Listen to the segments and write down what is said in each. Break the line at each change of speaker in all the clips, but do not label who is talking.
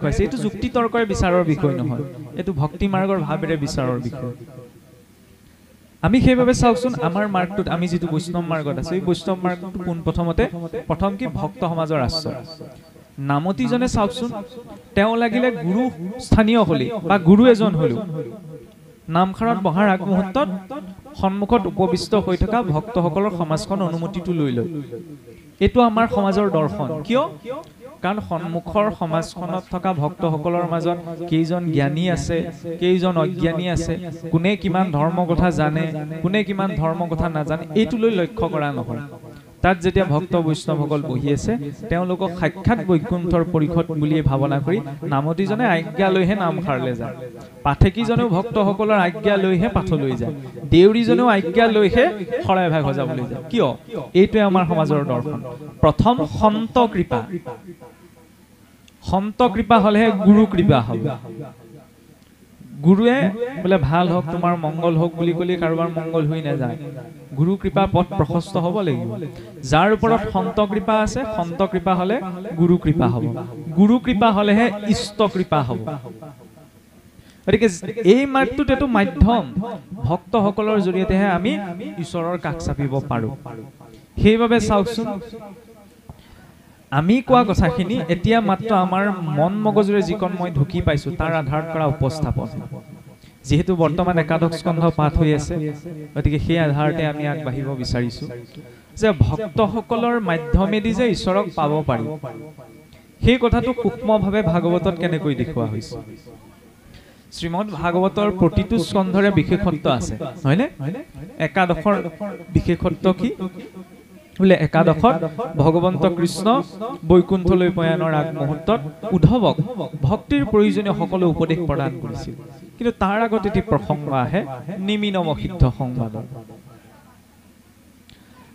কৈছে এইটো যুক্তি তৰ্কৰ বিচাৰৰ বিষয় নহয় এইটো ভক্তি মাৰ্গৰ ভাৱেৰে বিচাৰৰ বিষয় আমি সেইভাবে চাওকচোন আমাৰ মাৰ্গটোত আমি যেটো বৈষ্ণৱ মাৰ্গত আছে এই বৈষ্ণৱ মাৰ্গটো পোন প্ৰথম কি ভক্ত সমাজৰ আশ্ৰয় নামতি জনে চাওকচোন তেওঁ লাগিলে গুৰু স্থানীয় হলি বা গুৰু এজন হলো নামখাৰত বহাৰ আগমুহূৰ্তত সন্মুখত উপবিষ্ট হৈ থকা ভক্তসকলৰ সমাজখন অনুমতিটো লৈ লয় এটো আমাৰ সমাজৰ দৰ্শন কিয় কাৰণ সন্মুখৰ সমাজখনত থকা ভক্তসকলৰ মাজত কেইজন জ্ঞানী আছে কেইজন অজ্ঞানী আছে কোনে কিমান ধৰ্ম কথা জানে কোনে কিমান ধৰ্ম কথা নাজানে এইটো লৈ লক্ষ্য কৰা নহয় তাত যেতিয়া ভক্ত বৈষ্ণৱসকল বহি আছে তেওঁলোকক সাক্ষাৎ বৈকুণ্ঠৰ পৰিষদ বুলি ভাৱনা কৰি নামতিজনে আজ্ঞা লৈহে নামখাৰলে যায় পাঠেকীজনেও ভক্তসকলৰ আজ্ঞা লৈহে পাঠলৈ যায় দেউৰীজনেও আজ্ঞা লৈহে শৰাই ভাগ সজাবলৈ যায় কিয় এইটোৱে আমাৰ সমাজৰ দৰ্শন প্ৰথম সন্ত কৃপা হলেহে গুৰু কৃপা হ'ব গুৰুৱে বলে ভাল হোক তোমাৰ মংগল হোক বুলি কলি কাৰোবাৰ মংগল হৈ না যায় গুৰু কৃপা পথ প্ৰশস্ত হ'ব লাগিব যাৰ ওপৰত সন্ত কৃপা আছে সন্ত কৃপা হলে গুৰু কৃপা হ'ব গুৰু কৃপা হলেহে ইষ্ট কৃপা হ'ব গতিকে এই মাৰ্গটোত এটো মাধ্যম ভক্তসকলৰ জৰিয়তেহে আমি ঈশ্বৰৰ কাষ চাপিব পাৰো সেইভাবে চাওকচোন আমি কোৱা কথাখিনি এতিয়া মাত্ৰ আমাৰ মন মগজুৰে যিকন মই ঢুকি পাইছো তাৰ আধাৰত কৰা উপস্থাপন যেহেতু বৰ্তমান একাদশ স্কন্ধ পাঠ হৈ আছে গতিকে সেই আধাৰতে আমি আগবাঢ়িব বিচাৰিছো যে ভক্তসকলৰ মাধ্যমেদি যে ঈশ্বৰক পাব পাৰি সেই কথাটো সূক্ষ্মভাৱে ভাগৱতত কেনেকৈ দেখুওৱা হৈছে শ্ৰীমদ ভাগৱতৰ প্ৰতিটো স্কন্ধৰে বিশেষত্ব আছে হয়নে একাদশৰ বিশেষত্ব কি বলে একাদশত ভগৱন্ত কৃষ্ণ বৈকুণ্ঠলৈ পয়ানৰ আগমুহূৰ্তত উদ্ধৱক ভক্তিৰ প্ৰয়োজনীয় সকলো উপদেশ প্ৰদান কৰিছিল কিন্তু তাৰ আগত এটি প্ৰসংগ আহে নিমিনম সিদ্ধ সংবাদৰ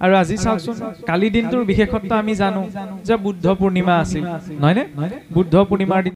আৰু আজি চাওকচোন কালি দিনটোৰ বিশেষত্ব আমি জানো যে বুদ্ধ পূৰ্ণিমা আছিল নহয়নে বুদ্ধ পূৰ্ণিমাৰ